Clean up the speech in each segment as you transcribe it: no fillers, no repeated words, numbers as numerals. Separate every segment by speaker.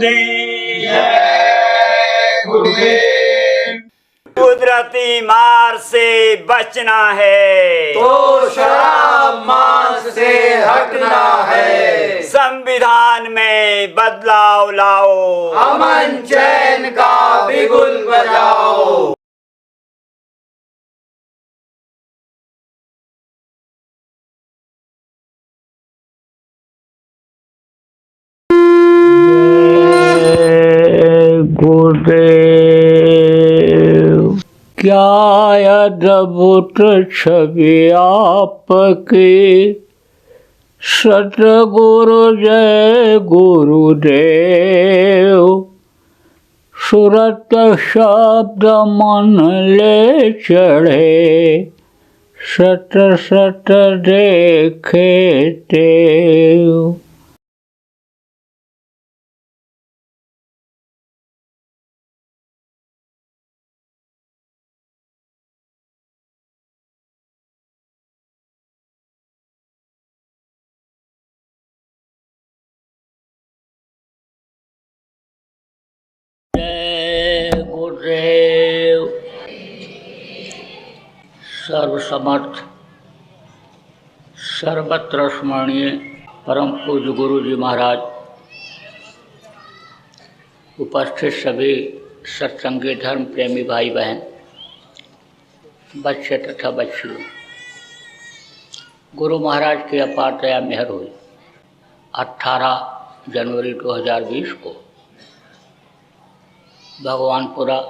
Speaker 1: गुरुदेव।
Speaker 2: जय गुरुदेव।
Speaker 1: कुदरती मार से बचना है
Speaker 2: तो शराब मांस से हटना है।
Speaker 1: संविधान में बदलाव लाओ,
Speaker 2: अमन चैन का बिगुल बजाओ।
Speaker 3: गुरुदेव। क्या अद्भुत छवि आपकी, सतगुरु जय गुरुदेव। सुरत शब्द मन ले चढ़े, सत सत देखे देव। जय गुरुदेव। सर्वसमर्थ सर्वत्र स्मरणीय परम पूज्य गुरु जी महाराज, उपस्थित सभी सत्संगी धर्म प्रेमी भाई बहन, बच्चे तथा बच्चियों, गुरु महाराज की अपार दया मेहर हुई 18 जनवरी 2020 को भगवानपुरा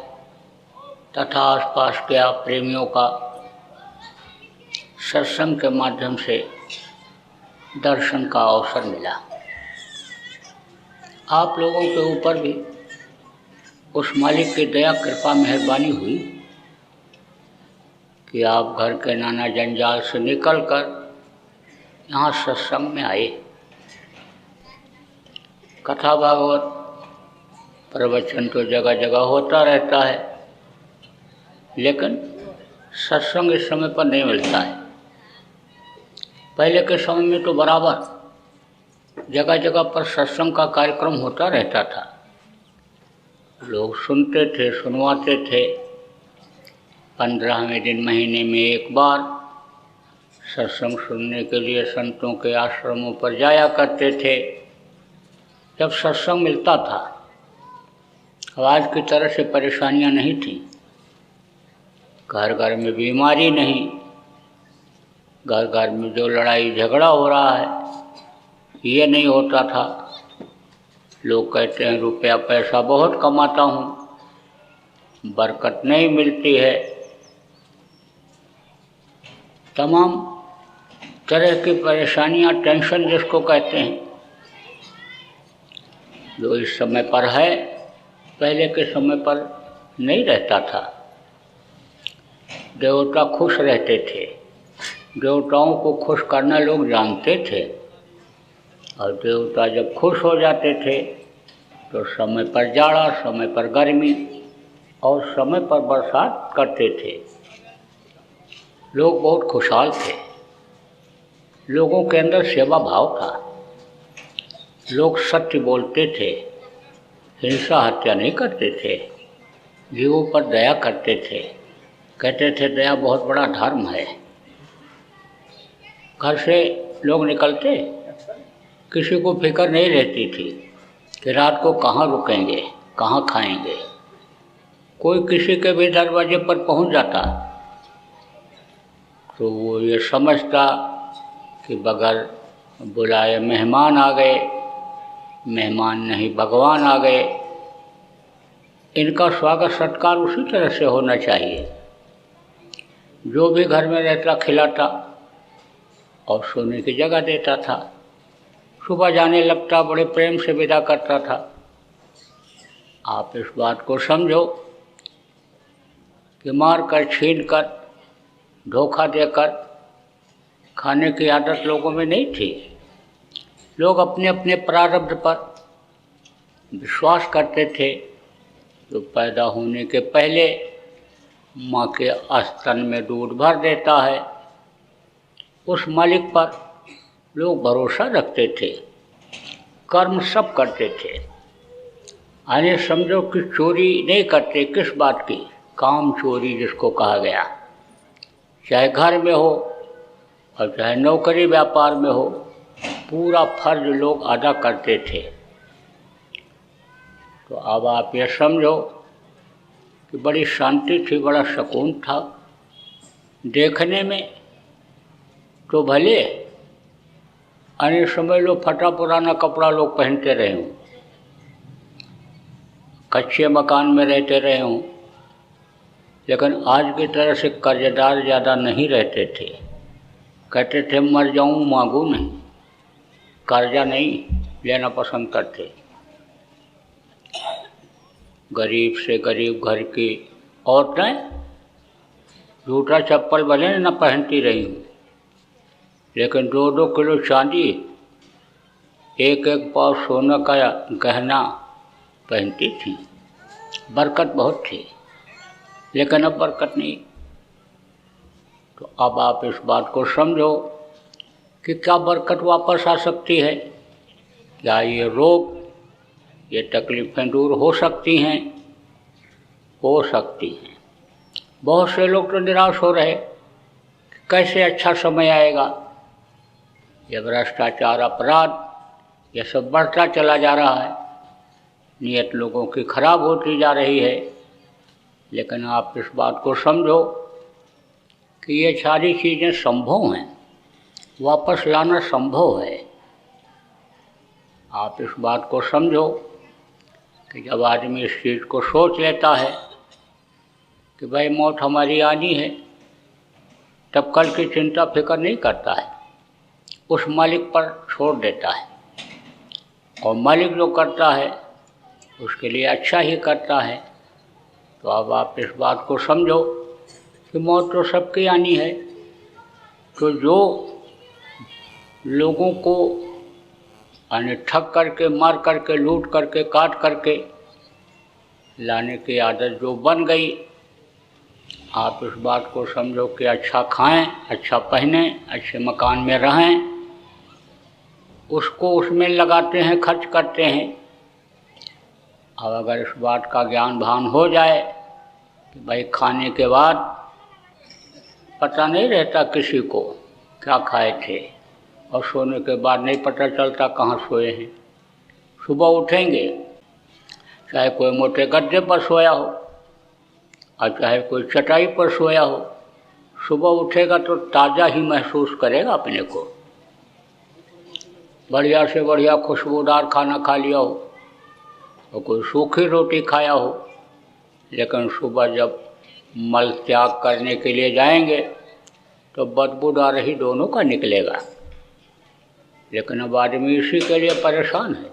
Speaker 3: तथा आसपास के प्रेमियों का सत्संग के माध्यम से दर्शन का अवसर मिला। आप लोगों के ऊपर भी उस मालिक की दया कृपा मेहरबानी हुई कि आप घर के नाना जंजाल से निकलकर यहाँ सत्संग में आए। कथा भागवत प्रवचन तो जगह जगह होता रहता है, लेकिन सत्संग इस समय पर नहीं मिलता है। पहले के समय में तो बराबर जगह जगह पर सत्संग का कार्यक्रम होता रहता था। लोग सुनते थे, सुनवाते थे। 15वें दिन महीने में एक बार सत्संग सुनने के लिए संतों के आश्रमों पर जाया करते थे। जब सत्संग मिलता था, आज की तरह से परेशानियां नहीं थीं। घर घर में बीमारी नहीं, घर घर में जो लड़ाई झगड़ा हो रहा है ये नहीं होता था। लोग कहते हैं रुपया पैसा बहुत कमाता हूँ, बरकत नहीं मिलती है। तमाम तरह की परेशानियां, टेंशन जिसको कहते हैं, जो इस समय पर है, पहले के समय पर नहीं रहता था। देवता खुश रहते थे, देवताओं को खुश करना लोग जानते थे, और देवता जब खुश हो जाते थे तो समय पर जाड़ा, समय पर गर्मी और समय पर बरसात करते थे। लोग बहुत खुशहाल थे, लोगों के अंदर सेवा भाव था, लोग सत्य बोलते थे, हिंसा हत्या नहीं करते थे, जीवों पर दया करते थे। कहते थे दया बहुत बड़ा धर्म है। घर से लोग निकलते, किसी को फिक्र नहीं रहती थी कि रात को कहाँ रुकेंगे, कहाँ खाएंगे। कोई किसी के भी दरवाजे पर पहुंच जाता तो वो ये समझता कि बगैर बुलाए मेहमान आ गए, मेहमान नहीं भगवान आ गए। इनका स्वागत सत्कार उसी तरह से होना चाहिए। जो भी घर में रहता खिलाता और सोने की जगह देता था। सुबह जाने लगता, बड़े प्रेम से विदा करता था। आप इस बात को समझो कि मार कर, छीन कर, धोखा देकर खाने की आदत लोगों में नहीं थी। लोग अपने अपने प्रारब्ध पर विश्वास करते थे। जो पैदा होने के पहले माँ के स्तन में दूध भर देता है, उस मालिक पर लोग भरोसा रखते थे, कर्म सब करते थे। यानी समझो कि चोरी नहीं करते, किस बात की? काम चोरी जिसको कहा गया, चाहे घर में हो और चाहे नौकरी व्यापार में हो, पूरा फर्ज लोग अदा करते थे। तो अब आप ये समझो कि बड़ी शांति थी, बड़ा सुकून था। देखने में तो भले अन्य समझ लो फटा पुराना कपड़ा लोग पहनते रहे हों, कच्चे मकान में रहते रहे हों, लेकिन आज की तरह से कर्जदार ज़्यादा नहीं रहते थे। कहते थे मर जाऊं मांगू नहीं, कर्जा नहीं लेना पसंद करते। गरीब से गरीब घर की औरतें जूता चप्पल भले न पहनती रही हूँ, लेकिन 2-2 किलो चांदी, 1-1 पाव सोना का गहना पहनती थी। बरकत बहुत थी, लेकिन अब बरकत नहीं। तो अब आप इस बात को समझो कि क्या बरकत वापस आ सकती है? क्या ये रोग, ये तकलीफ़ें दूर हो सकती हैं? हो सकती हैं। बहुत से लोग तो निराश हो रहे, कैसे अच्छा समय आएगा। ये भ्रष्टाचार, अपराध, ये सब बढ़ता चला जा रहा है, नीयत लोगों की खराब होती जा रही है। लेकिन आप इस बात को समझो कि ये सारी चीज़ें संभव हैं, वापस लाना संभव है। आप इस बात को समझो कि जब आदमी इस चीज़ को सोच लेता है कि भाई मौत हमारी आनी है, तब कल की चिंता फिक्र नहीं करता है, उस मालिक पर छोड़ देता है। और मालिक जो करता है उसके लिए अच्छा ही करता है। तो अब आप इस बात को समझो कि मौत तो सबकी आनी है। तो जो लोगों को यानी ठग करके, मार करके, लूट करके, काट करके लाने की आदत जो बन गई, आप इस बात को समझो कि अच्छा खाएं, अच्छा पहने, अच्छे मकान में रहें, उसको उसमें लगाते हैं, खर्च करते हैं। अब अगर इस बात का ज्ञान भान हो जाए कि भाई खाने के बाद पता नहीं रहता किसी को क्या खाए थे, और सोने के बाद नहीं पता चलता कहाँ सोए हैं। सुबह उठेंगे, चाहे कोई मोटे गद्दे पर सोया हो और चाहे कोई चटाई पर सोया हो, सुबह उठेगा तो ताज़ा ही महसूस करेगा अपने को। बढ़िया से बढ़िया खुशबूदार खाना खा लिया हो और कोई सूखी रोटी खाया हो, लेकिन सुबह जब मल त्याग करने के लिए जाएंगे तो बदबूदार ही दोनों का निकलेगा। लेकिन अब आदमी इसी के लिए परेशान है।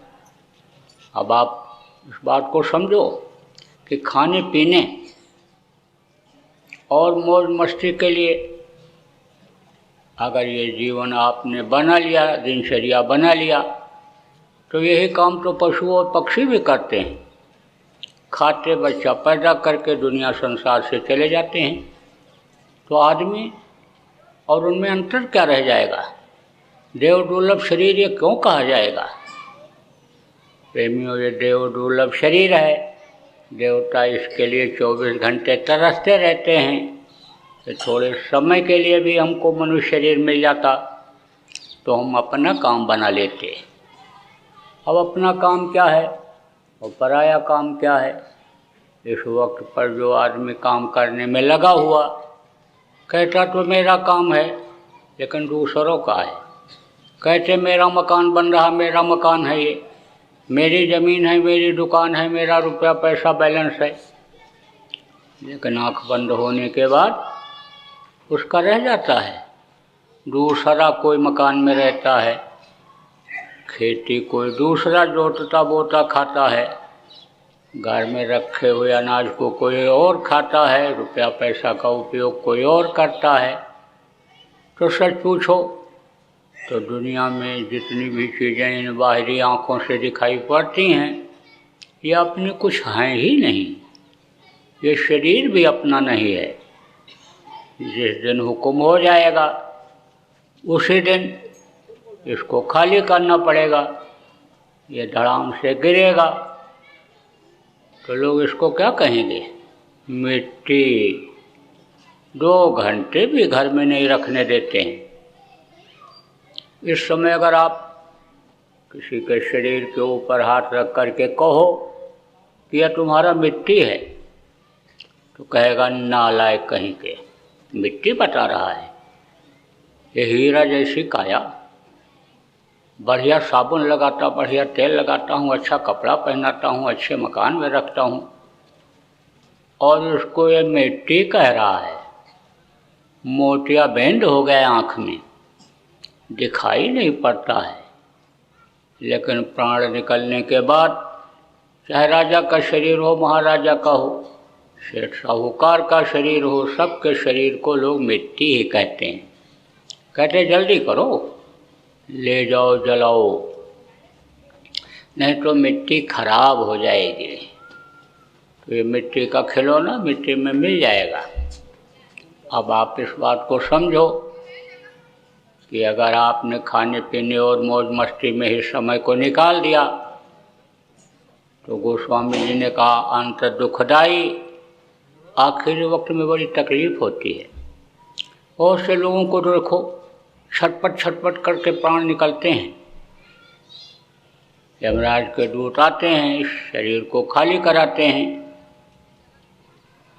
Speaker 3: अब आप इस बात को समझो कि खाने पीने और मौज मस्ती के लिए अगर ये जीवन आपने बना लिया, दिनचर्या बना लिया, तो यही काम तो पशु और पक्षी भी करते हैं। खाते बच्चा पैदा करके दुनिया संसार से चले जाते हैं। तो आदमी और उनमें अंतर क्या रह जाएगा? देव दुर्लभ शरीर ये क्यों कहा जाएगा? प्रेमियों, ये देव दुर्लभ शरीर है। देवता इसके लिए 24 घंटे तरसते रहते हैं कि थोड़े समय के लिए भी हमको मनुष्य शरीर मिल जाता तो हम अपना काम बना लेते। अब अपना काम क्या है और पराया काम क्या है? इस वक्त पर जो आदमी काम करने में लगा हुआ कहता तो मेरा काम है, लेकिन दूसरों का है। कहते मेरा मकान बन रहा, मेरा मकान है, ये मेरी ज़मीन है, मेरी दुकान है, मेरा रुपया पैसा बैलेंस है, लेकिन आँख बंद होने के बाद उसका रह जाता है। दूसरा कोई मकान में रहता है, खेती कोई दूसरा जोतता बोता खाता है, घर में रखे हुए अनाज को कोई और खाता है, रुपया पैसा का उपयोग कोई और करता है। तो सच पूछो तो दुनिया में जितनी भी चीज़ें इन बाहरी आँखों से दिखाई पड़ती हैं, ये अपनी कुछ हैं ही नहीं। ये शरीर भी अपना नहीं है। जिस दिन हुक्म हो जाएगा उसी दिन इसको खाली करना पड़ेगा। ये धड़ाम से गिरेगा तो लोग इसको क्या कहेंगे? मिट्टी। 2 घंटे भी घर में नहीं रखने देते हैं। इस समय अगर आप किसी के शरीर के ऊपर हाथ रख करके कहो कि यह तुम्हारा मिट्टी है, तो कहेगा नालायक कहीं के, मिट्टी बता रहा है। ये हीरा जैसी काया, बढ़िया साबुन लगाता, बढ़िया तेल लगाता हूँ, अच्छा कपड़ा पहनाता हूँ, अच्छे मकान में रखता हूँ, और उसको ये मिट्टी कह रहा है। मोतिया बैंड हो गया आँख में, दिखाई नहीं पड़ता है, लेकिन प्राण निकलने के बाद चाहे राजा का शरीर हो, महाराजा का हो, सेठ साहूकार का शरीर हो, सबके शरीर को लोग मिट्टी ही कहते हैं। कहते जल्दी करो, ले जाओ, जलाओ, नहीं तो मिट्टी खराब हो जाएगी। तो ये मिट्टी का खिलौना मिट्टी में मिल जाएगा। अब आप इस बात को समझो कि अगर आपने खाने पीने और मौज मस्ती में ही समय को निकाल दिया, तो गोस्वामी जी ने कहा अंत दुखदाई, आखिरी वक्त में बड़ी तकलीफ होती है। बहुत से लोगों को तो देखो छटपट छटपट करके प्राण निकलते हैं। यमराज के दूत आते हैं, इस शरीर को खाली कराते हैं।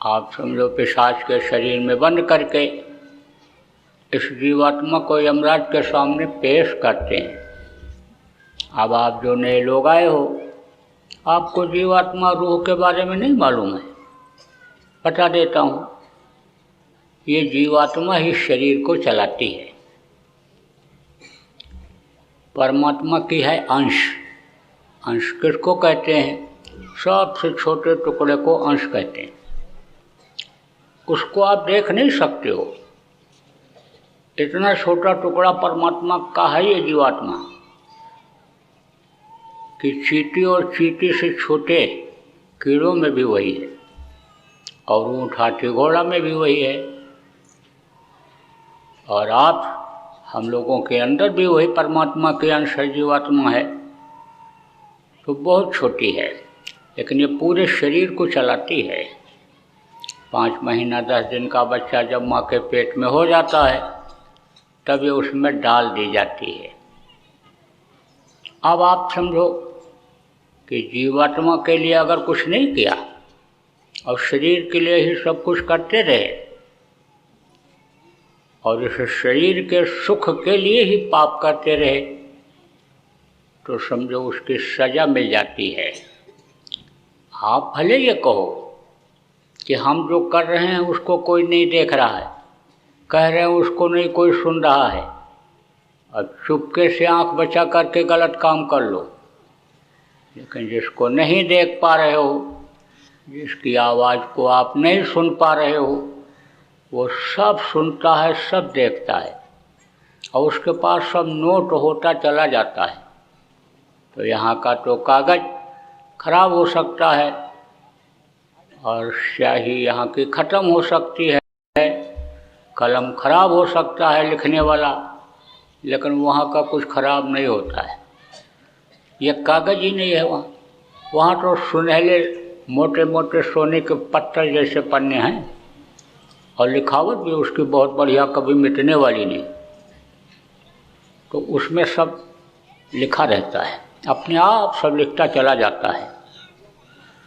Speaker 3: आप समझो पिशाच के शरीर में बंद करके इस जीवात्मा को यमराज के सामने पेश करते हैं। अब आप जो नए लोग आए हो, आपको जीवात्मा रूह के बारे में नहीं मालूम है। बता देता हूँ, ये जीवात्मा ही शरीर को चलाती है। परमात्मा की है अंश। अंश किसको कहते हैं? सबसे छोटे टुकड़े को अंश कहते हैं। उसको आप देख नहीं सकते हो, इतना छोटा टुकड़ा परमात्मा का है ये जीवात्मा, कि चींटी और चींटी से छोटे कीड़ों में भी वही है, और ऊँट हाथी घोड़ा में भी वही है, और आप हम लोगों के अंदर भी वही परमात्मा के अंश है, जीवात्मा है। तो बहुत छोटी है, लेकिन ये पूरे शरीर को चलाती है। 5 महीना 10 दिन का बच्चा जब माँ के पेट में हो जाता है, तब ये उसमें डाल दी जाती है। अब आप समझो कि जीवात्मा के लिए अगर कुछ नहीं किया और शरीर के लिए ही सब कुछ करते रहे, और इस शरीर के सुख के लिए ही पाप करते रहे, तो समझो उसकी सजा मिल जाती है। आप भले ये कहो कि हम जो कर रहे हैं उसको कोई नहीं देख रहा है, कह रहे हैं उसको नहीं कोई सुन रहा है, अब चुपके से आंख बचा करके गलत काम कर लो। लेकिन जिसको नहीं देख पा रहे हो, जिसकी आवाज़ को आप नहीं सुन पा रहे हो, वो सब सुनता है, सब देखता है, और उसके पास सब नोट होता चला जाता है। तो यहाँ का तो कागज़ खराब हो सकता है, और स्याही यहाँ की ख़त्म हो सकती है, कलम खराब हो सकता है लिखने वाला, लेकिन वहाँ का कुछ खराब नहीं होता है। ये कागज़ ही नहीं है वहाँ तो सुनहले मोटे मोटे सोने के पत्थर जैसे पन्ने हैं, और लिखावट भी उसकी बहुत बढ़िया, कभी मिटने वाली नहीं। तो उसमें सब लिखा रहता है, अपने आप सब लिखता चला जाता है।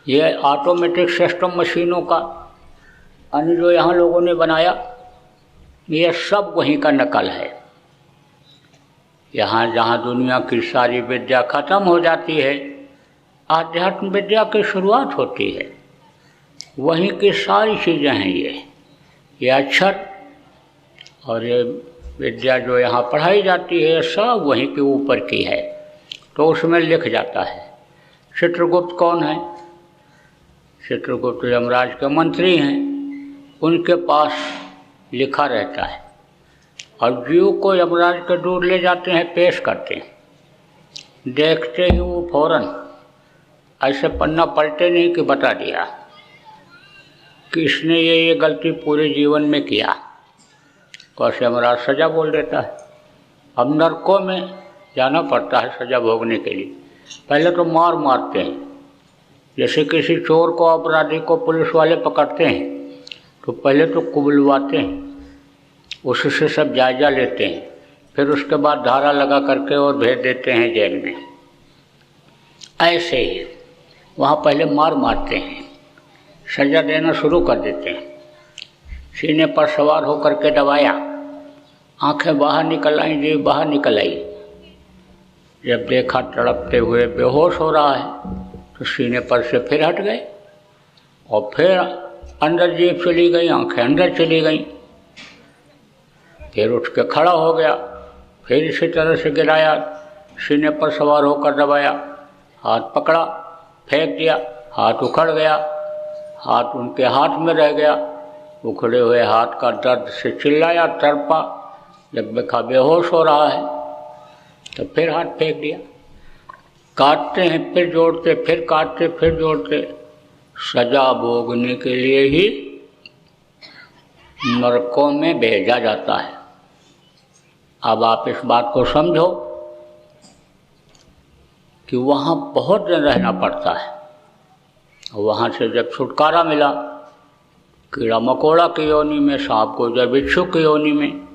Speaker 3: ये ऑटोमेटिक सिस्टम मशीनों का अन्य जो यहाँ लोगों ने बनाया, ये सब वहीं का नकल है। यहाँ जहाँ दुनिया की सारी विद्या खत्म हो जाती है, आध्यात्म विद्या की शुरुआत होती है। वहीं की सारी चीज़ें हैं ये अक्षर और ये विद्या जो यहाँ पढ़ाई जाती है, सब वहीं के ऊपर की है। तो उसमें लिख जाता है। चित्रगुप्त कौन है? चित्रगुप्त यमराज के मंत्री हैं, उनके पास लिखा रहता है, और जीव को यमराज के दूर ले जाते हैं, पेश करते हैं। देखते ही वो फौरन ऐसे पन्ना पलटे नहीं कि बता दिया कि इसने ये गलती पूरे जीवन में किया, तो ऐसे यमराज सज़ा बोल देता है। अब नरकों में जाना पड़ता है सज़ा भोगने के लिए। पहले तो मारते हैं, जैसे किसी चोर को, अपराधी को पुलिस वाले पकड़ते हैं तो पहले तो कुबुलवाते हैं, उससे सब जायजा लेते हैं, फिर उसके बाद धारा लगा करके और भेज देते हैं जेल में। ऐसे ही वहाँ पहले मारते हैं, सजा देना शुरू कर देते हैं। सीने पर सवार होकर के दबाया, आंखें बाहर निकल आई, जीभ बाहर निकल आई। जब देखा तड़पते हुए बेहोश हो रहा है तो सीने पर से फिर हट गए और फिर अंदर जीभ चली गई, आंखें अंदर चली गई। फिर उठ के खड़ा हो गया, फिर इसी तरह से गिराया, सीने पर सवार होकर दबाया, हाथ पकड़ा, फेंक दिया, हाथ उखड़ गया, हाथ उनके हाथ में रह गया। उखड़े हुए हाथ का दर्द से चिल्लाया, तड़पा। जब देखा बेहोश हो रहा है तो फिर हाथ फेंक दिया। काटते हैं फिर जोड़ते, फिर काटते फिर जोड़ते। सजा भोगने के लिए ही नरकों में भेजा जाता है। अब आप इस बात को समझो कि वहाँ बहुत दिन रहना पड़ता है। वहाँ से जब छुटकारा मिला, कीड़ा मकोड़ा की योनि में, सांप को जब बिच्छू की योनि में,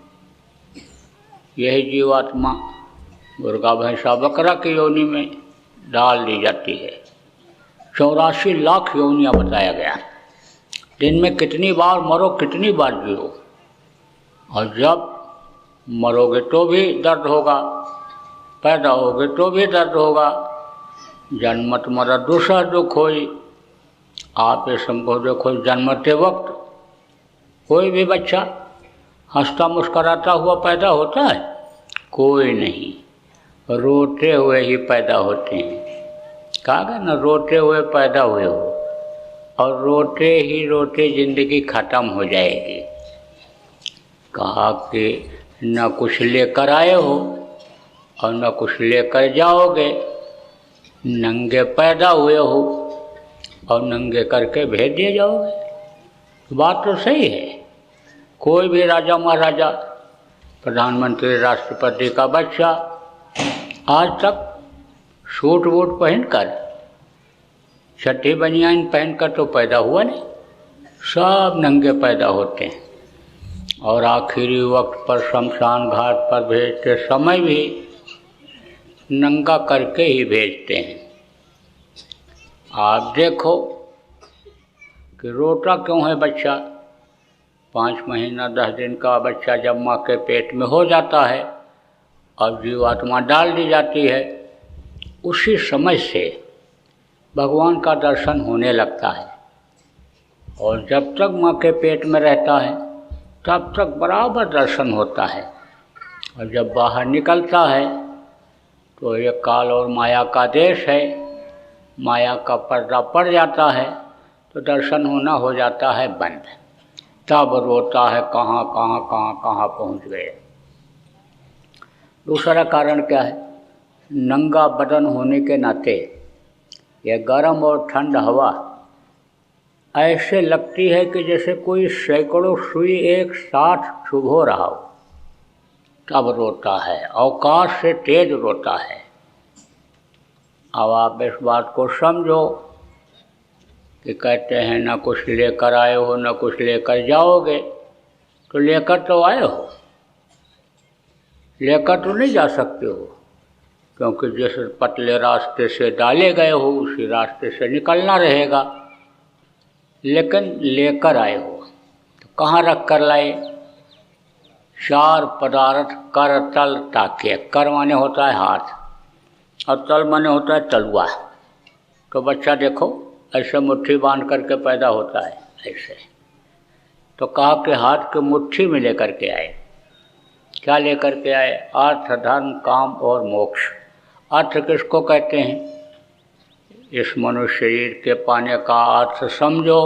Speaker 3: यही जीवात्मा मुर्गा भैंसा बकरा की योनि में डाल दी जाती है। 84 लाख योनियाँ बताया गया। दिन में कितनी बार मरो, कितनी बार जियो, और जब मरोगे तो भी दर्द होगा, पैदा होगे तो भी दर्द होगा। जन्मत मरा दूसरा दुख होई। आप ये संभव देखो, जन्मते वक्त कोई भी बच्चा हंसता मुस्कराता हुआ पैदा होता है? कोई नहीं, रोते हुए ही पैदा होते हैं। कहा गया ना, रोते हुए पैदा हुए हो, और रोते ही रोते जिंदगी खत्म हो जाएगी। कहा कि न कुछ लेकर आए हो और न कुछ लेकर जाओगे, नंगे पैदा हुए हो और नंगे करके भेज दिए जाओगे। बात तो सही है। कोई भी राजा महाराजा, प्रधानमंत्री, राष्ट्रपति का बच्चा आज तक सूट वूट पहनकर, छठी बनियान पहनकर तो पैदा हुआ नहीं। सब नंगे पैदा होते हैं और आखिरी वक्त पर शमशान घाट पर भेजते समय भी नंगा करके ही भेजते हैं। आप देखो कि रोता क्यों है बच्चा। 5 महीना 10 दिन का बच्चा जब माँ के पेट में हो जाता है और जीवात्मा डाल दी जाती है, उसी समय से भगवान का दर्शन होने लगता है। और जब तक माँ के पेट में रहता है तब तक बराबर दर्शन होता है, और जब बाहर निकलता है तो ये काल और माया का देश है। माया का पर्दा पड़ जाता है तो दर्शन होना हो जाता है बंद। तब रोता है, कहाँ कहाँ कहाँ कहाँ पहुँच गए। दूसरा कारण क्या है? नंगा बदन होने के नाते यह गर्म और ठंड हवा ऐसे लगती है कि जैसे कोई सैकड़ों सुई एक साथ चुभो रहा हो। तब रोता है, अवकाश से तेज रोता है। अब आप इस बात को समझो कि कहते हैं न कुछ लेकर आए हो न कुछ लेकर जाओगे, तो लेकर तो आए हो, लेकर तो नहीं जा सकते हो, क्योंकि जिस पतले रास्ते से डाले गए हो उसी रास्ते से निकलना रहेगा। लेकिन लेकर आए हो तो कहाँ रख कर लाए? 4 पदार्थ कर तल ताके। कर माने होता है हाथ और तल माने होता है तलुआ। तो बच्चा देखो ऐसे मुट्ठी बांध करके पैदा होता है ऐसे। तो कहा कि हाथ के मुट्ठी में लेकर के आए। क्या लेकर के आए? अर्थ, धर्म, काम और मोक्ष। अर्थ किसको कहते हैं? इस मनुष्य शरीर के पाने का अर्थ समझो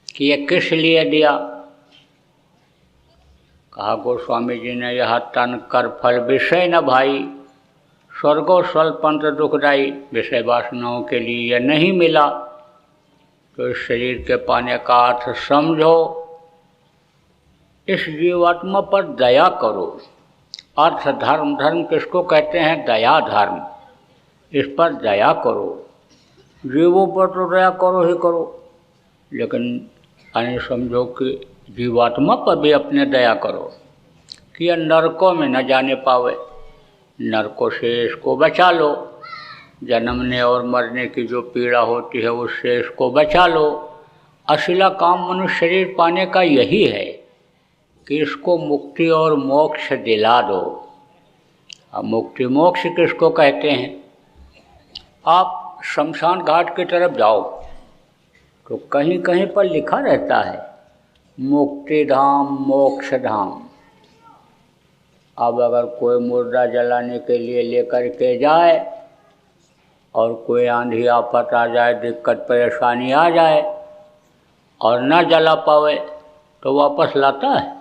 Speaker 3: कि ये किस लिए दिया। कहा गोस्वामी जी ने, यह तन कर फल विषय न भाई, स्वर्गो स्वल्पंत दुखदाई। विषय वासनाओं के लिए यह नहीं मिला। तो इस शरीर के पाने का अर्थ समझो, इस जीवात्मा पर दया करो। अर्थ, धर्म, धर्म किसको कहते हैं? दया धर्म। इस पर दया करो। जीवों पर तो दया करो ही करो, लेकिन यानी समझो कि जीवात्मा पर भी अपने दया करो कि यह नरकों में न जाने पावे। नरकों से इसको बचा लो, जन्मने और मरने की जो पीड़ा होती है उससे इसको बचा लो। असला काम मनुष्य शरीर पाने का यही है कि इसको मुक्ति और मोक्ष दिला दो। अब मुक्ति मोक्ष किसको कहते हैं? आप शमशान घाट की तरफ जाओ तो कहीं कहीं पर लिखा रहता है मुक्ति धाम मोक्ष धाम। अब अगर कोई मुर्दा जलाने के लिए लेकर के जाए और कोई आंधी आफत आ जाए, दिक्कत परेशानी आ जाए और न जला पावे तो वापस लाता है?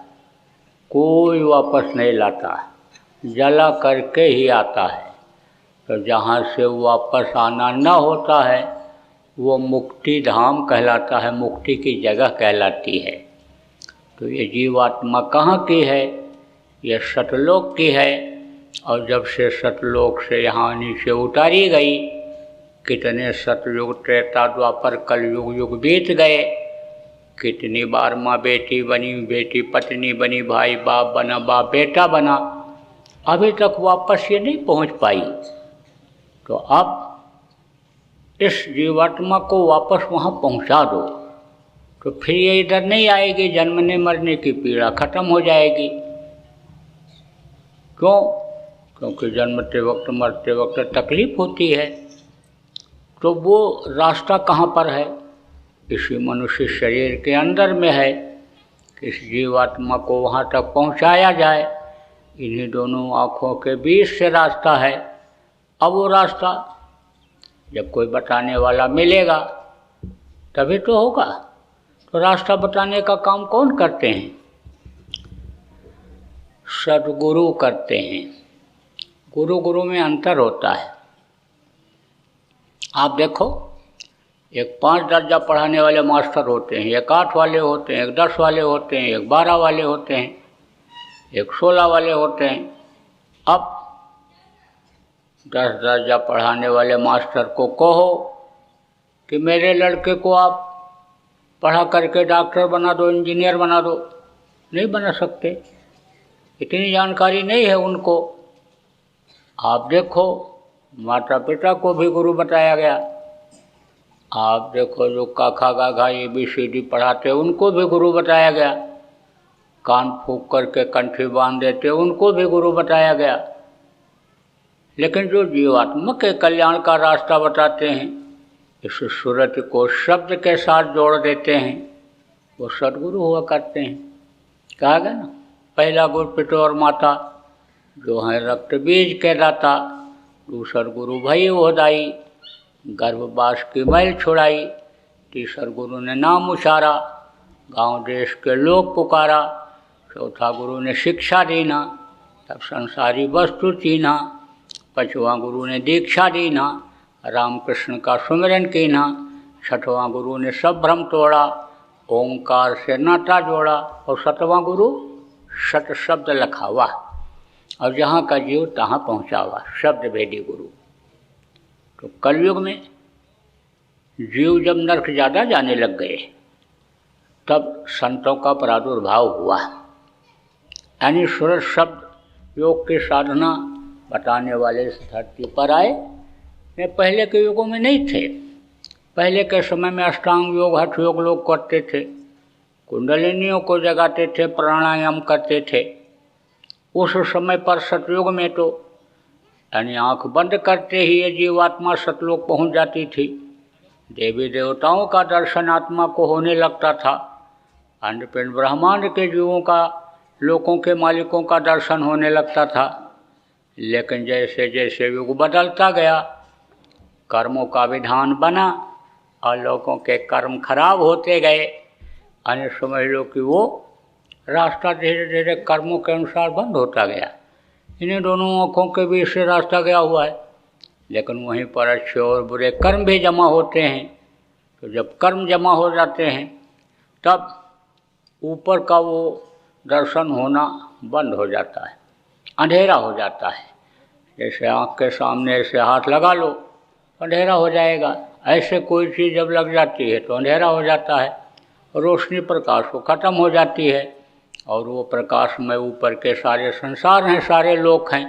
Speaker 3: कोई वापस नहीं लाता है, जला करके ही आता है। तो जहाँ से वापस आना न होता है वो मुक्ति धाम कहलाता है, मुक्ति की जगह कहलाती है। तो ये जीवात्मा कहाँ की है? ये सतलोक की है। और जब से सतलोक से यहाँ नीचे उतारी गई, कितने सतयुग त्रेता द्वापर कलयुग युग बीत गए, कितनी बार माँ बेटी बनी, बेटी पत्नी बनी, भाई बाप बना, बाप बेटा बना, अभी तक वापस ये नहीं पहुँच पाई। तो अब इस जीवात्मा को वापस वहाँ पहुँचा दो तो फिर ये इधर नहीं आएगी, जन्मने मरने की पीड़ा खत्म हो जाएगी। क्यों? क्योंकि जन्मते वक्त मरते वक्त तकलीफ होती है। तो वो रास्ता कहाँ पर है? इसी मनुष्य शरीर के अंदर में है कि इस जीवात्मा को वहाँ तक पहुँचाया जाए। इन्हीं दोनों आँखों के बीच से रास्ता है। अब वो रास्ता जब कोई बताने वाला मिलेगा तभी तो होगा। तो रास्ता बताने का काम कौन करते हैं? सद्गुरु करते हैं। गुरु गुरु में अंतर होता है। आप देखो, एक 5 दर्जा पढ़ाने वाले मास्टर होते हैं, एक 8 वाले होते हैं, एक 10 वाले होते हैं, एक 12 वाले होते हैं, एक 16 वाले होते हैं। अब 10 दर्जा पढ़ाने वाले मास्टर को कहो कि मेरे लड़के को आप पढ़ा करके डॉक्टर बना दो, इंजीनियर बना दो, नहीं बना सकते, इतनी जानकारी नहीं है उनको। आप देखो, माता पिता को भी गुरु बताया गया। आप देखो, जो काखा गाघा ABCD पढ़ाते उनको भी गुरु बताया गया। कान फूंक करके कंठी बांध देते उनको भी गुरु बताया गया। लेकिन जो जीवात्मा के कल्याण का रास्ता बताते हैं, इस सूरत को शब्द के साथ जोड़ देते हैं, वो सद्गुरु हुआ करते हैं। कहा गया ना, पहला गुरु पिता और माता जो है रक्त बीज के दाता, दूसर गुरु भई होदाई, गर्भवास की मैल छुड़ाई, तीसर गुरु ने नाम उचारा, गांव देश के लोग पुकारा, चौथा गुरु ने शिक्षा देना, तब संसारी वस्तु चीना, पांचवां गुरु ने दीक्षा दीना, रामकृष्ण का सुमिरन कीना, छठवां गुरु ने सब भ्रम तोड़ा, ओंकार से नाता जोड़ा, और सतवां गुरु सत शब्द लखावा, और जहाँ का जीव तहाँ पहुँचावा, शब्द भेदी गुरु। तो कलयुग में जीव जब नरक ज़्यादा जाने लग गए तब संतों का प्रादुर्भाव हुआ, यानी सूरज शब्द योग की साधना बताने वाले इस धरती पर आए। वे पहले के युगों में नहीं थे। पहले के समय में अष्टांग योग हठ योग लोग करते थे, कुंडलिनियों को जगाते थे, प्राणायाम करते थे। उस समय पर सतयुग में तो यानी आँख बंद करते ही ये जीवात्मा सतलोक पहुँच जाती थी। देवी देवताओं का दर्शन आत्मा को होने लगता था। अंडपिंड ब्रह्मांड के जीवों का, लोकों के मालिकों का दर्शन होने लगता था। लेकिन जैसे जैसे युग बदलता गया, कर्मों का विधान बना और लोगों के कर्म खराब होते गए। अन्य समझ लो कि वो रास्ता धीरे धीरे कर्मों के अनुसार बंद होता गया। इन्हीं दोनों आँखों के बीच से रास्ता गया हुआ है। लेकिन वहीं पर अच्छे और बुरे कर्म भी जमा होते हैं। तो जब कर्म जमा हो जाते हैं तब ऊपर का वो दर्शन होना बंद हो जाता है, अंधेरा हो जाता है। जैसे आँख के सामने ऐसे हाथ लगा लो, अंधेरा हो जाएगा, ऐसे कोई चीज़ जब लग जाती है तो अंधेरा हो जाता है, रोशनी प्रकाश को ख़त्म हो जाती है, और वो प्रकाश में ऊपर के सारे संसार हैं, सारे लोक हैं।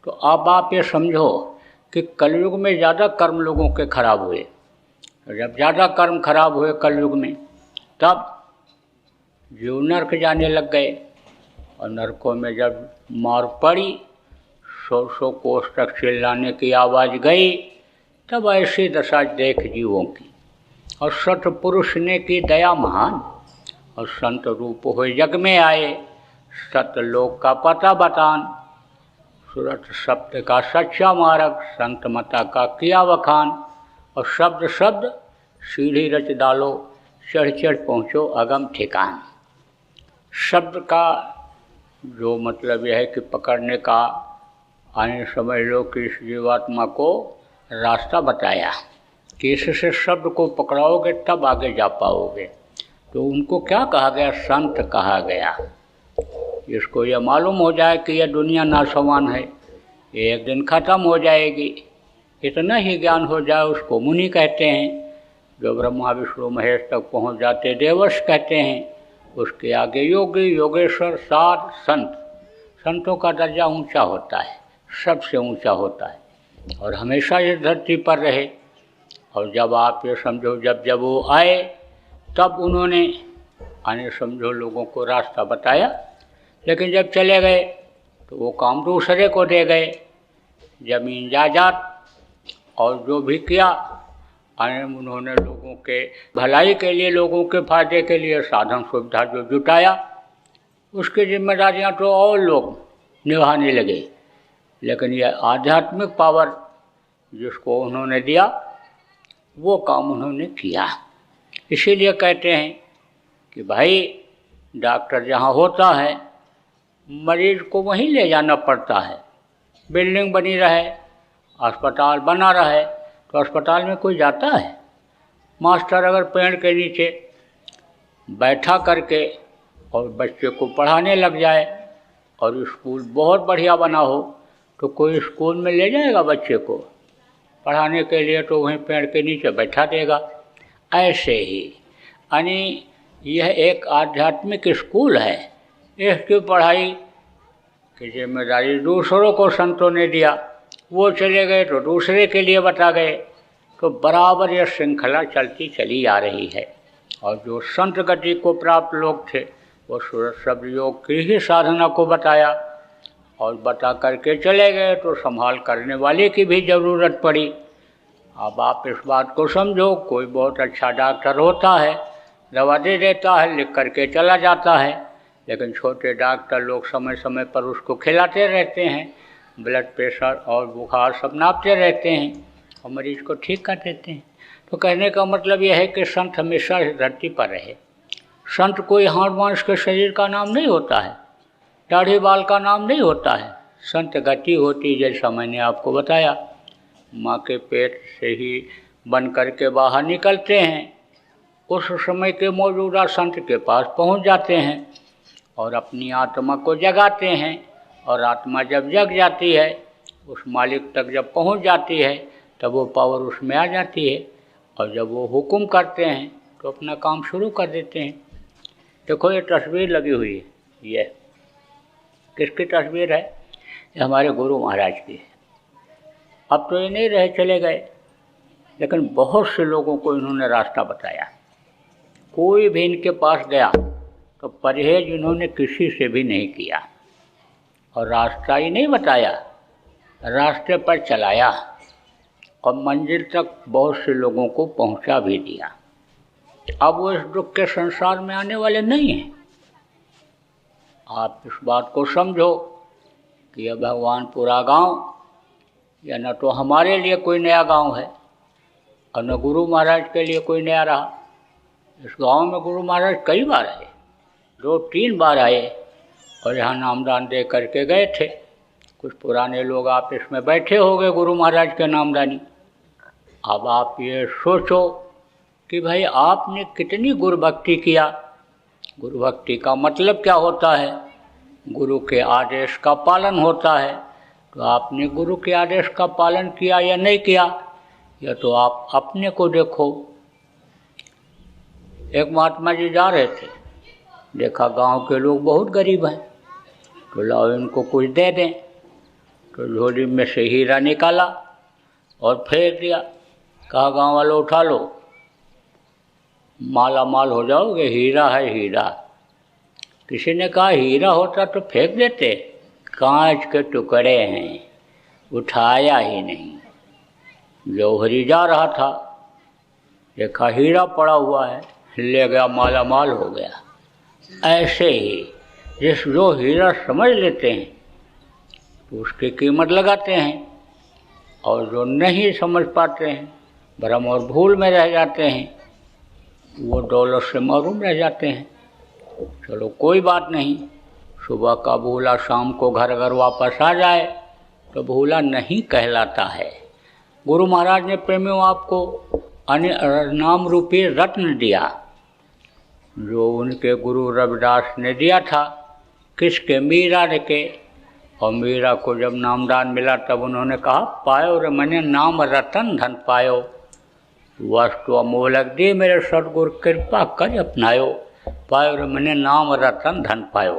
Speaker 3: तो अब आप ये समझो कि कलयुग में ज़्यादा कर्म लोगों के खराब हुए। जब ज़्यादा कर्म खराब हुए कलयुग में, तब जीव नरक जाने लग गए, और नरकों में जब मार पड़ी, 100 कोस तक चिल्लाने की आवाज़ गई, तब ऐसी दशा देख जीवों की। और सतपुरुष ने की दया महान, और संत रूप हुए जग में आए, सतलोक का पता बतान, सुरत शब्द का सच्चा मार्ग, संत मता का किया वखान। और शब्द शब्द सीढ़ी रच डालो, चढ़ चढ़ पहुँचो अगम ठिकान। शब्द का जो मतलब यह है कि पकड़ने का, आने समझ लो कि इस जीवात्मा को रास्ता बताया कि इससे शब्द को पकड़ाओगे तब आगे जा पाओगे। तो उनको क्या कहा गया? संत कहा गया। जिसको यह मालूम हो जाए कि यह दुनिया नासवान है, एक दिन ख़त्म हो जाएगी, इतना ही ज्ञान हो जाए उसको मुनि कहते हैं। जो ब्रह्मा विष्णु महेश तक पहुंच जाते देवर्ष कहते हैं। उसके आगे योगी, योगेश्वर, साध, संत। संतों का दर्जा ऊंचा होता है, सबसे ऊंचा होता है, और हमेशा इस धरती पर रहे। और जब आप ये समझो, जब जब वो आए तब उन्होंने आने समझो लोगों को रास्ता बताया, लेकिन जब चले गए तो वो काम दूसरे को दे गए, जमीन जायदाद और जो भी किया, आने उन्होंने लोगों के भलाई के लिए, लोगों के फायदे के लिए साधन सुविधा जो जुटाया, उसकी जिम्मेदारियां तो और लोग निभाने लगे। लेकिन यह आध्यात्मिक पावर जिसको उन्होंने दिया, वो काम उन्होंने किया। इसीलिए कहते हैं कि भाई डॉक्टर जहाँ होता है, मरीज को वहीं ले जाना पड़ता है। बिल्डिंग बनी रहे, अस्पताल बना रहे, तो अस्पताल में कोई जाता है? मास्टर अगर पेड़ के नीचे बैठा करके और बच्चे को पढ़ाने लग जाए, और स्कूल बहुत बढ़िया बना हो, तो कोई स्कूल में ले जाएगा बच्चे को पढ़ाने के लिए? तो वहीं पेड़ के नीचे बैठा देगा। ऐसे ही यानी यह एक आध्यात्मिक स्कूल है। इसकी पढ़ाई की जिम्मेदारी दूसरों को संतों ने दिया, वो चले गए तो दूसरे के लिए बता गए। तो बराबर यह श्रृंखला चलती चली आ रही है। और जो संत गति को प्राप्त लोग थे, वो सूरत शब्द योग की ही साधना को बताया, और बता करके चले गए तो संभाल करने वाले की भी ज़रूरत पड़ी। अब आप इस बात को समझो, कोई बहुत अच्छा डॉक्टर होता है, दवा दे देता है, लिख करके चला जाता है, लेकिन छोटे डॉक्टर लोग समय समय पर उसको खिलाते रहते हैं, ब्लड प्रेशर और बुखार सब नापते रहते हैं, और मरीज को ठीक कर देते हैं। तो कहने का मतलब यह है कि संत हमेशा इस धरती पर रहे। संत कोई हाड़ मांस के शरीर का नाम नहीं होता है, दाढ़ी बाल का नाम नहीं होता है। संत गति होती, जैसा मैंने आपको बताया, माँ के पेट से ही बन करके बाहर निकलते हैं, उस समय के मौजूदा संत के पास पहुँच जाते हैं और अपनी आत्मा को जगाते हैं। और आत्मा जब जग जाती है, उस मालिक तक जब पहुँच जाती है, तब वो पावर उसमें आ जाती है, और जब वो हुक्म करते हैं तो अपना काम शुरू कर देते हैं। देखो ये तस्वीर लगी हुई है, ये किसकी तस्वीर है? ये हमारे गुरु महाराज की है। अब तो ये नहीं रहे, चले गए, लेकिन बहुत से लोगों को इन्होंने रास्ता बताया। कोई भी इनके पास गया तो परहेज इन्होंने किसी से भी नहीं किया, और रास्ता ही नहीं बताया, रास्ते पर चलाया, और मंजिल तक बहुत से लोगों को पहुंचा भी दिया। अब वो इस दुख के संसार में आने वाले नहीं हैं। आप इस बात को समझो कि यह भगवानपुरा गांव, या न तो हमारे लिए कोई नया गांव है, और न गुरु महाराज के लिए कोई नया रहा। इस गांव में गुरु महाराज कई बार आए, 2-3 बार आए, और यहाँ नामदान दे करके गए थे। कुछ पुराने लोग आप इसमें बैठे हो गए गुरु महाराज के नामदानी। अब आप ये सोचो कि भाई आपने कितनी गुरु भक्ति किया। गुरु भक्ति का मतलब क्या होता है? गुरु के आदेश का पालन होता है। तो आपने गुरु के आदेश का पालन किया या नहीं किया, या तो आप अपने को देखो। एक महात्मा जी जा रहे थे, देखा गांव के लोग बहुत गरीब हैं, तो लाओ इनको कुछ दे दें। तो झोली में से हीरा निकाला और फेंक दिया। कहा गांव वालों उठा लो, माला माल हो जाओगे, हीरा है हीरा। किसी ने कहा हीरा होता तो फेंक देते, कांच के टुकड़े हैं, उठाया ही नहीं। जौहरी जा रहा था, देखा हीरा पड़ा हुआ है, ले गया, माला माल हो गया। ऐसे ही जो हीरा समझ लेते हैं तो उसकी कीमत लगाते हैं, और जो नहीं समझ पाते हैं, भ्रम और भूल में रह जाते हैं, वो दौलत से महरूम रह जाते हैं। चलो कोई बात नहीं, सुबह का भूला शाम को घर अगर वापस आ जाए तो भूला नहीं कहलाता है। गुरु महाराज ने प्रेमियों आपको नाम रूपी रत्न दिया, जो उनके गुरु रविदास ने दिया था। किसके? मीरा के। और मीरा को जब नामदान मिला तब उन्होंने कहा, पायो रे मने नाम रतन धन पायो, वस्तु अमोलक दे मेरे सतगुरु कृपा कर अपनायो, पायो रे मने नाम रतन धन पायो।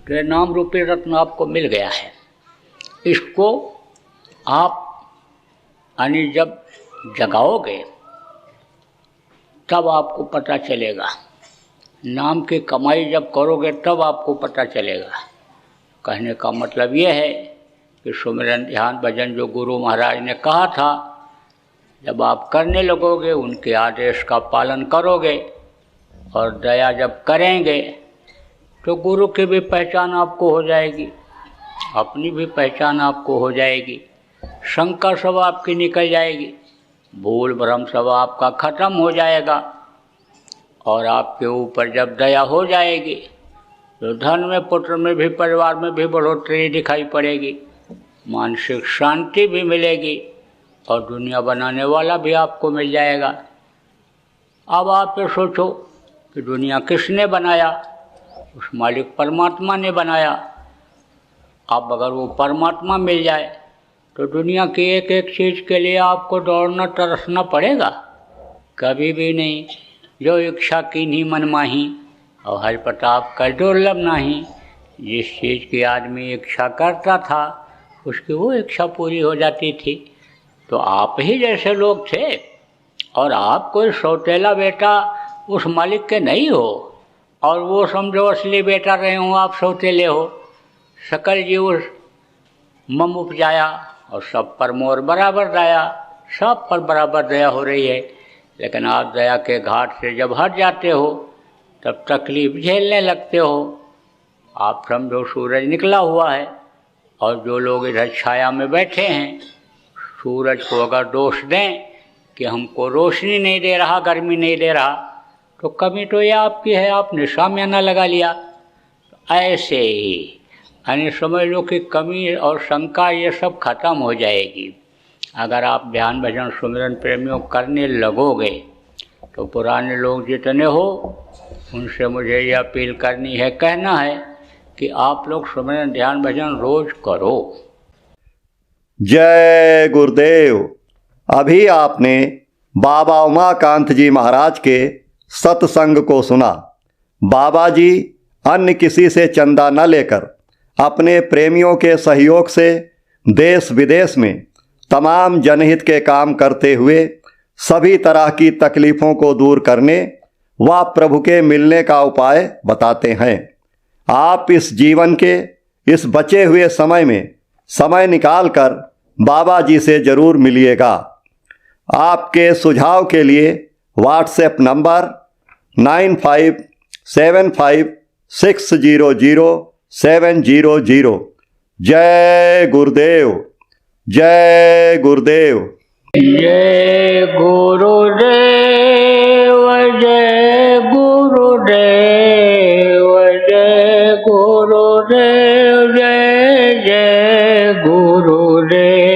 Speaker 3: तो ये नाम रूपी रत्न आपको मिल गया है। इसको आप जब जगाओगे तब आपको पता चलेगा। नाम की कमाई जब करोगे तब आपको पता चलेगा। कहने का मतलब ये है कि सुमिरन ध्यान भजन जो गुरु महाराज ने कहा था, जब आप करने लगोगे, उनके आदेश का पालन करोगे और दया जब करेंगे तो गुरु की भी पहचान आपको हो जाएगी, अपनी भी पहचान आपको हो जाएगी, शंका सब आपकी निकल जाएगी, भूल भ्रम सब आपका खत्म हो जाएगा। और आपके ऊपर जब दया हो जाएगी तो धन में, पुत्र में भी, परिवार में भी बढ़ोतरी दिखाई पड़ेगी, मानसिक शांति भी मिलेगी, और दुनिया बनाने वाला भी आपको मिल जाएगा। अब आप ये सोचो कि दुनिया किसने बनाया? उस मालिक परमात्मा ने बनाया। अब अगर वो परमात्मा मिल जाए तो दुनिया की एक एक चीज़ के लिए आपको दौड़ना तरसना पड़ेगा? कभी भी नहीं। जो इच्छा कीन्ही मन माही, और हर प्रताप कर दुर्लभ नाही। जिस चीज़ की आदमी इच्छा करता था उसकी वो इच्छा पूरी हो जाती थी। तो आप ही जैसे लोग थे, और आप कोई सौतेला बेटा उस मालिक के नहीं हो, और वो समझो असली बेटा रहे हो, आप सौतेले हो। सकल जीव मम उपजाया, और सब पर मोर बराबर दया, सब पर बराबर दया हो रही है। लेकिन आप दया के घाट से जब हट जाते हो तब तकलीफ झेलने लगते हो। आप समझो सूरज निकला हुआ है, और जो लोग इधर छाया में बैठे हैं, सूरज को अगर दोष दें कि हमको रोशनी नहीं दे रहा, गर्मी नहीं दे रहा, तो कमी तो ये आपकी है, आपने शामियाना लगा लिया। ऐसे ही समझ लो कि कमी और शंका ये सब खत्म हो जाएगी अगर आप ध्यान भजन सुमिरन प्रेमियों करने लगोगे। तो पुराने लोग जितने हो उनसे मुझे ये अपील करनी है, कहना है कि आप लोग सुमिरन ध्यान भजन रोज करो।
Speaker 4: जय गुरुदेव। अभी आपने बाबा उमाकांत जी महाराज के सत्संग को सुना। बाबा जी अन्य किसी से चंदा न लेकर अपने प्रेमियों के सहयोग से देश विदेश में तमाम जनहित के काम करते हुए सभी तरह की तकलीफ़ों को दूर करने व प्रभु के मिलने का उपाय बताते हैं। आप इस जीवन के इस बचे हुए समय में समय निकालकर बाबा जी से ज़रूर मिलिएगा। आपके सुझाव के लिए व्हाट्सएप नंबर 9575600700। जय गुरुदेव। जय गुरुदेव।
Speaker 3: जय गुरुदेव। जय गुरुदेव। जय गुरुदेव। जय जय गुरुदेव।